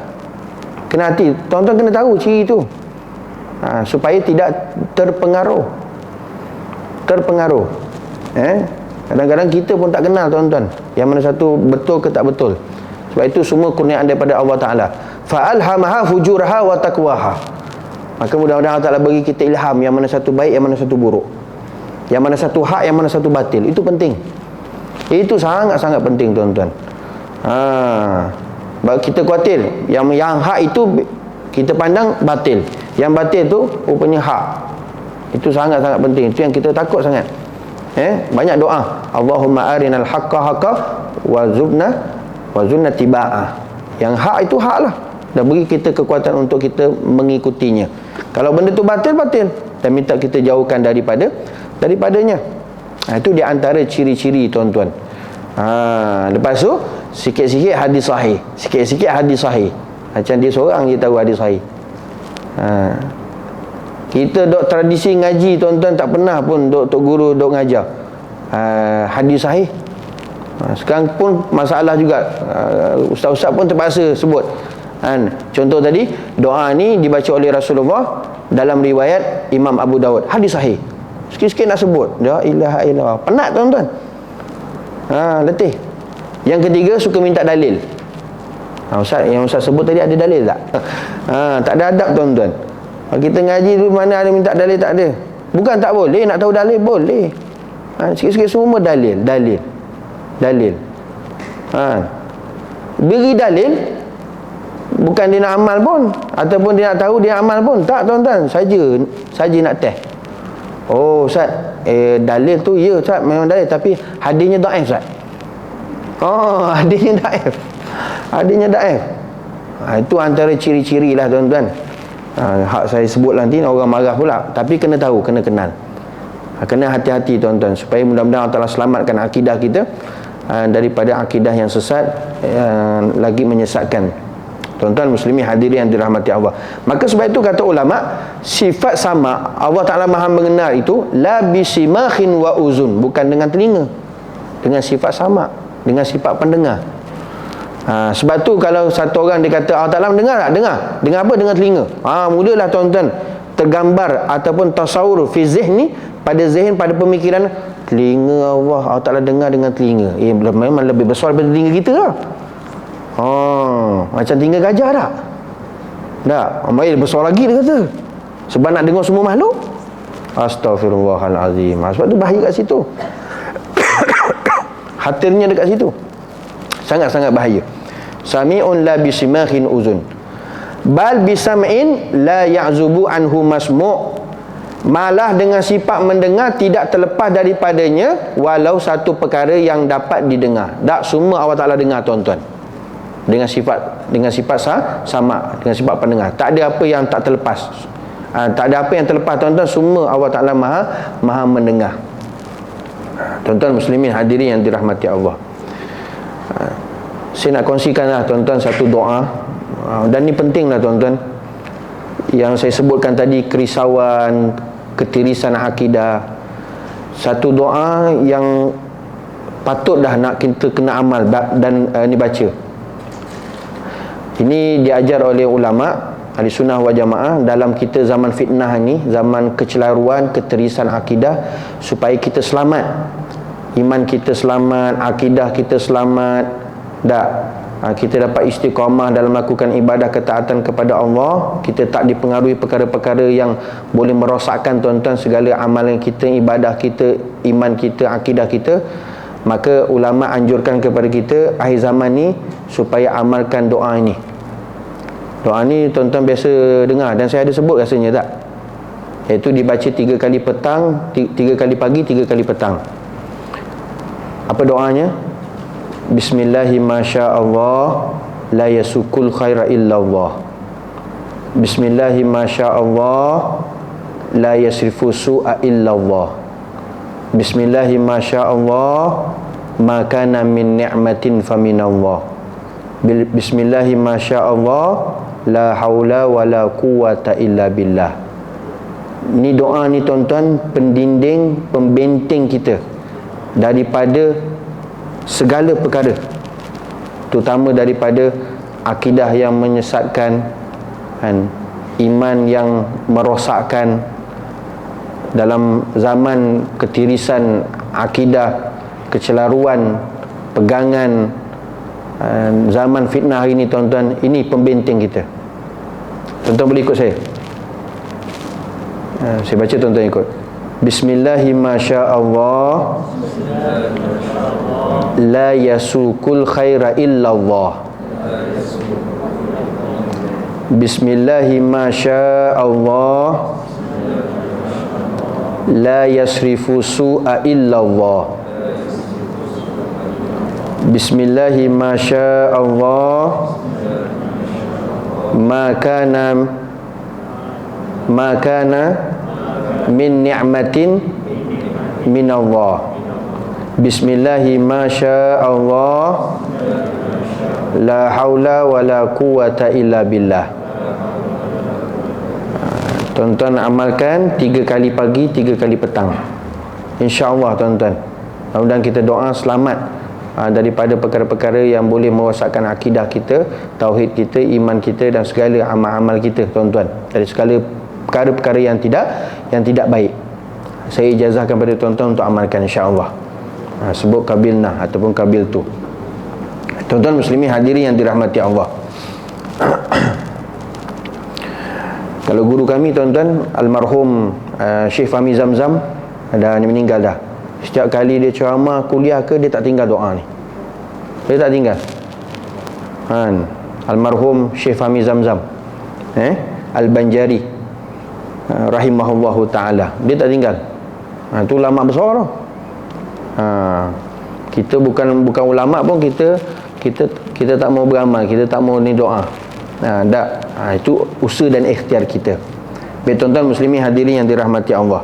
Kena hati. Tuan-tuan kena tahu ciri tu. Supaya tidak terpengaruh. Kadang-kadang kita pun tak kenal tuan-tuan, yang mana satu betul ke tak betul. Sebab itu semua kurniaan daripada Allah Ta'ala. Fa'alhamaha fujuraha wa taqwaha. Maka mudah-mudahan Allah Ta'ala bagi kita ilham yang mana satu baik, yang mana satu buruk, yang mana satu hak, yang mana satu batil. Itu penting. Itu sangat-sangat penting tuan-tuan. Kita khawatir yang hak itu kita pandang batil, yang batil tu rupanya hak. Itu sangat-sangat penting. Itu yang kita takut sangat. Banyak doa, Allahumma arinal haqqa haqqa wa zubna tiba'ah. Yang hak itu hak lah, dan beri kita kekuatan untuk kita mengikutinya. Kalau benda tu batil, dan minta kita jauhkan daripadanya. Itu di antara ciri-ciri tuan-tuan. Lepas tu sikit-sikit hadis sahih. Sikit-sikit hadis sahih. Macam dia seorang je tahu hadis sahih. Kita dok tradisi ngaji tuan-tuan, tak pernah pun tok guru dok ngajar hadis sahih. Sekarang pun masalah juga, ustaz-ustaz pun terpaksa sebut. Contoh tadi, doa ni dibaca oleh Rasulullah dalam riwayat Imam Abu Dawud, hadis sahih. Sikit-sikit nak sebut la ilaha illallah, penat tuan-tuan. Letih. Yang ketiga, suka minta dalil. Ustaz, yang ustaz sebut tadi ada dalil tak? Tak ada adab tuan-tuan. Kita ngaji tu mana ada minta dalil, tak ada. Bukan tak boleh, nak tahu dalil boleh. Sikit-sikit semua dalil. Beri dalil, bukan dia nak amal pun, ataupun dia nak tahu dia amal pun. Tak tuan-tuan, saja nak test. Oh Ustaz, dalil tu ya Ustaz, memang dalil, tapi hadisnya dhaif Ustaz. Hadisnya dhaif. Itu antara ciri-ciri lah tuan-tuan. Hak saya sebut nanti orang marah pula, tapi kena tahu, kena kenal. Kena hati-hati tuan-tuan, supaya mudah-mudahan Allah Ta'ala selamatkan akidah kita daripada akidah yang sesat, lagi menyesatkan. Tuan-tuan muslimin hadirin yang dirahmati Allah. Maka sebab itu kata ulama, sifat sama Allah Ta'ala Maha mengenal itu la bisimakhin wa uzun, bukan dengan telinga, dengan sifat sama, dengan sifat pendengar. Sebab tu kalau satu orang dia kata Allah Ta'ala mendengar tak? Dengar apa? Dengan telinga. Mulalah tuan-tuan tergambar ataupun tasawur fi zihni, pada zihn, pada pemikiran, telinga Allah Ta'ala dengar dengan telinga. Memang lebih besar daripada telinga kita lah. Macam telinga gajah tak? Tak, besar lagi dia kata. Sebab nak dengar semua makhluk. Astaghfirullahalazim. Sebab tu bahaya kat situ. Khatirnya dekat situ. Sangat-sangat bahaya. Sami'un la bisimakhin uzun. Bal bisam'in la ya'zubu anhu masmu'. Malah dengan sifat mendengar tidak terlepas daripadanya walau satu perkara yang dapat didengar. Tak semua Allah Ta'ala dengar tuan-tuan. Dengan sifat sama, dengan sifat pendengar. Tak ada apa yang tak terlepas. Tak ada apa yang terlepas tuan-tuan, semua Allah Ta'ala maha mendengar. Tuan-tuan muslimin hadirin yang dirahmati Allah. Saya nak kongsikanlah tuan-tuan satu doa, dan ni pentinglah tuan-tuan, yang saya sebutkan tadi, kerisauan, ketirisan akidah. Satu doa yang patut dah nak kita kena amal dan ni baca. Ini diajar oleh ulama ahli sunnah wal jamaah dalam kita zaman fitnah ni, zaman kecelaruan, ketirisan akidah, supaya kita selamat, iman kita selamat, akidah kita selamat. Kita dapat istiqamah dalam melakukan ibadah ketaatan kepada Allah. Kita tak dipengaruhi perkara-perkara yang boleh merosakkan tuan-tuan segala amalan kita, ibadah kita, iman kita, akidah kita. Maka ulama anjurkan kepada kita akhir zaman ni supaya amalkan doa ini. Doa ni tuan-tuan biasa dengar, dan saya ada sebut rasanya tak? Iaitu dibaca 3 kali petang, 3 kali pagi, 3 kali petang. Apa doanya? Bismillahi masyaallah la yasukul khaira illallah. Bismillahi masyaallah la yasrifu su'a illallah. Bismillahi masyaallah ma kana min ni'matin faminallah. Bismillahi masyaallah la haula wala quwata illa billah. Ini doa ni tuan-tuan pendinding, pembenteng kita daripada segala perkara, terutama daripada akidah yang menyesatkan, iman yang merosakkan. Dalam zaman ketirisan akidah, kecelaruan, pegangan, zaman fitnah hari ini tuan-tuan, ini pembenteng kita. Tuan-tuan boleh ikut saya. Saya baca, tuan-tuan ikut. Bismillahi masyaallah la yasukul khaira illallah. Bismillahi masyaallah la yasrifu su'a illallah. Bismillahi masyaallah ma kana min ni'matin minallah. Bismillahi masya Allah, la haula wa la quwata illa billah. Tuan-tuan amalkan 3 kali pagi, 3 kali petang, InsyaAllah tuan-tuan. Mudah-mudahan kita doa selamat daripada perkara-perkara yang boleh merosakkan akidah kita, tauhid kita, iman kita dan segala amal-amal kita tuan-tuan, dari segala perkara-perkara yang tidak baik. Saya ijazahkan pada tuan-tuan untuk amalkan insya-Allah. Sebut kabilna ataupun kabil tu. Tuan-tuan muslimin hadirin yang dirahmati Allah. Kalau guru kami tuan-tuan, almarhum Syekh Fahmi Zamzam, dah meninggal dah. Setiap kali dia ceramah, kuliah ke, dia tak tinggal doa ni. Dia tak tinggal. Almarhum Syekh Fahmi Zamzam, Al-Banjari, rahimahullahu ta'ala, dia tak tinggal. Tu ulama besar tu. Kita bukan ulama pun, kita tak mau beramal, kita tak mau ni doa. Itu usaha dan ikhtiar kita. Baik tuan-tuan muslimin hadirin yang dirahmati Allah.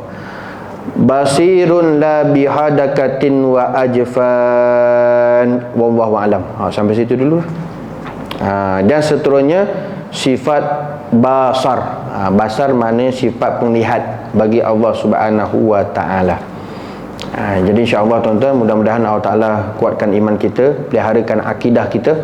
Basirun la bihadakatin wa ajfan, wallahu alam. Sampai situ dulu. Dan seterusnya sifat basar. Basar maknanya sifat penglihat bagi Allah Subhanahu wa taala. Jadi insya-Allah tuan-tuan, mudah-mudahan Allah Taala kuatkan iman kita, peliharakan akidah kita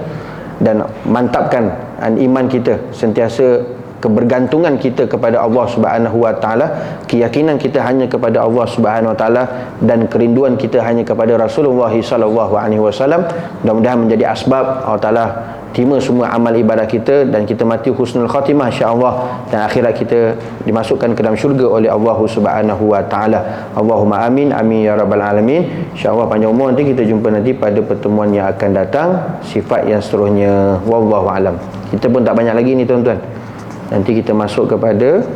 dan mantapkan iman kita, sentiasa kebergantungan kita kepada Allah Subhanahu wa taala, keyakinan kita hanya kepada Allah Subhanahu wa taala dan kerinduan kita hanya kepada Rasulullah sallallahu alaihi wasallam. Mudah-mudahan menjadi asbab Allah Taala terima semua amal ibadah kita dan kita mati husnul khatimah insya-Allah, dan akhirat kita dimasukkan ke dalam syurga oleh Allah Subhanahu wa taala. Allahumma amin amin ya rabbal alamin. Insya-Allah panjang umur, nanti kita jumpa nanti pada pertemuan yang akan datang, sifat yang seterusnya. Wallahu alam. Kita pun tak banyak lagi ni tuan-tuan. Nanti kita masuk kepada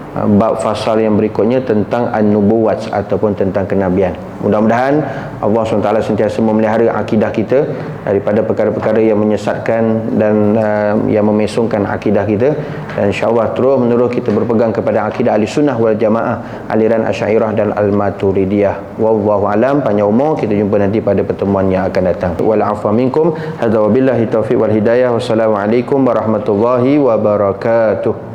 bab fasal yang berikutnya tentang an-nubuwat ataupun tentang kenabian. Mudah-mudahan Allah SWT sentiasa memelihara akidah kita daripada perkara-perkara yang menyesatkan dan yang memesongkan akidah kita, dan insya-Allah terus menerus kita berpegang kepada akidah ahli sunnah wal jamaah, aliran Asy'ariyah dan al-Maturidiyah. Wallahu alam. Panjang umur, kita jumpa nanti pada pertemuan yang akan datang. Wal afwa minkum. Hadza wabillahi taufiq wal hidayah. Wassalamualaikum warahmatullahi wabarakatuh.